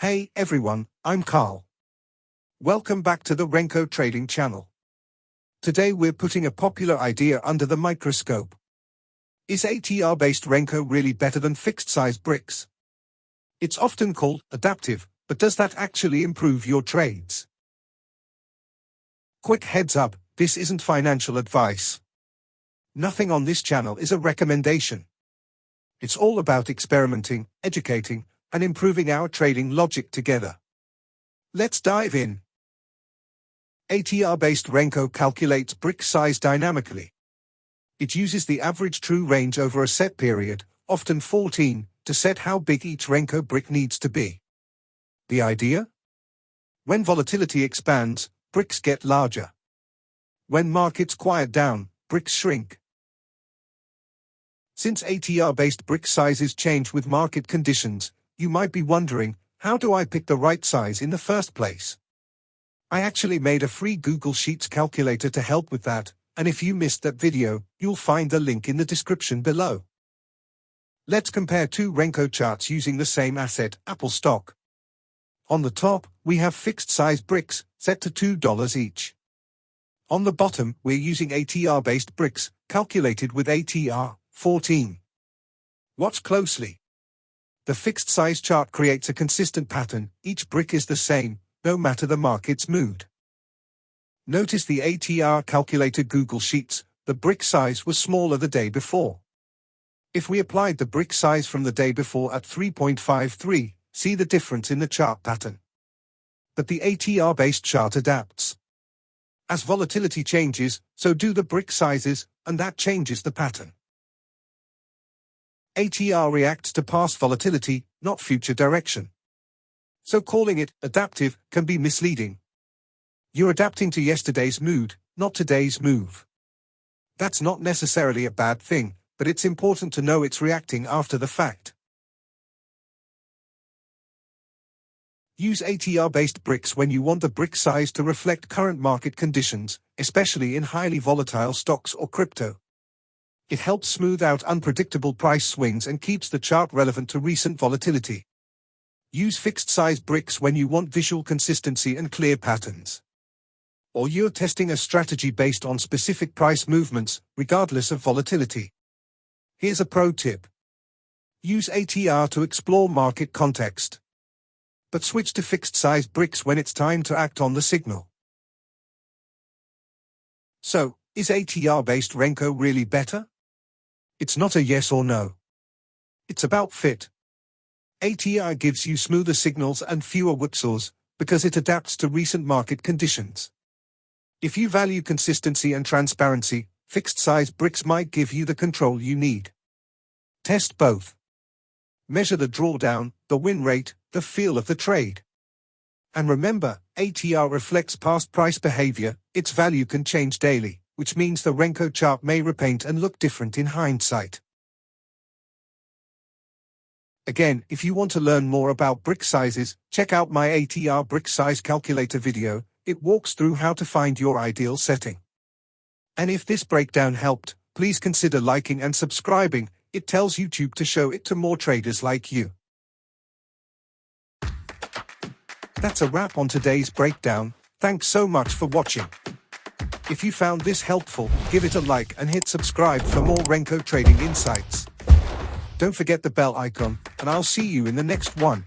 Hey everyone, I'm Carl. Welcome back to the Renko Trading channel. Today we're putting a popular idea under the microscope. Is ATR-based Renko really better than fixed-size bricks? It's often called adaptive, but does that actually improve your trades? Quick heads up, this isn't financial advice. Nothing on this channel is a recommendation. It's all about experimenting, educating, and improving our trading logic together. Let's dive in. ATR-based Renko calculates brick size dynamically. It uses the average true range over a set period, often 14, to set how big each Renko brick needs to be. The idea? When volatility expands, bricks get larger. When markets quiet down, bricks shrink. Since ATR-based brick sizes change with market conditions, you might be wondering, how do I pick the right size in the first place? I actually made a free Google Sheets calculator to help with that, and if you missed that video, you'll find the link in the description below. Let's compare two Renko charts using the same asset, Apple stock. On the top, we have fixed-size bricks, set to $2 each. On the bottom, we're using ATR-based bricks, calculated with ATR 14. Watch closely. The fixed-size chart creates a consistent pattern, each brick is the same, no matter the market's mood. Notice the ATR calculator Google Sheets, the brick size was smaller the day before. If we applied the brick size from the day before at 3.53, see the difference in the chart pattern. But the ATR-based chart adapts. As volatility changes, so do the brick sizes, and that changes the pattern. ATR reacts to past volatility, not future direction. So calling it adaptive can be misleading. You're adapting to yesterday's mood, not today's move. That's not necessarily a bad thing, but it's important to know it's reacting after the fact. Use ATR-based bricks when you want the brick size to reflect current market conditions, especially in highly volatile stocks or crypto. It helps smooth out unpredictable price swings and keeps the chart relevant to recent volatility. Use fixed-size bricks when you want visual consistency and clear patterns. Or you're testing a strategy based on specific price movements, regardless of volatility. Here's a pro tip. Use ATR to explore market context. But switch to fixed-size bricks when it's time to act on the signal. So, is ATR-based Renko really better? It's not a yes or no. It's about fit. ATR gives you smoother signals and fewer whipsaws, because it adapts to recent market conditions. If you value consistency and transparency, fixed-size bricks might give you the control you need. Test both. Measure the drawdown, the win rate, the feel of the trade. And remember, ATR reflects past price behavior, its value can change daily, which means the Renko chart may repaint and look different in hindsight. Again, if you want to learn more about brick sizes, check out my ATR Brick Size Calculator video. It walks through how to find your ideal setting. And if this breakdown helped, please consider liking and subscribing. It tells YouTube to show it to more traders like you. That's a wrap on today's breakdown. Thanks so much for watching. If you found this helpful, give it a like and hit subscribe for more Renko trading insights. Don't forget the bell icon, and I'll see you in the next one.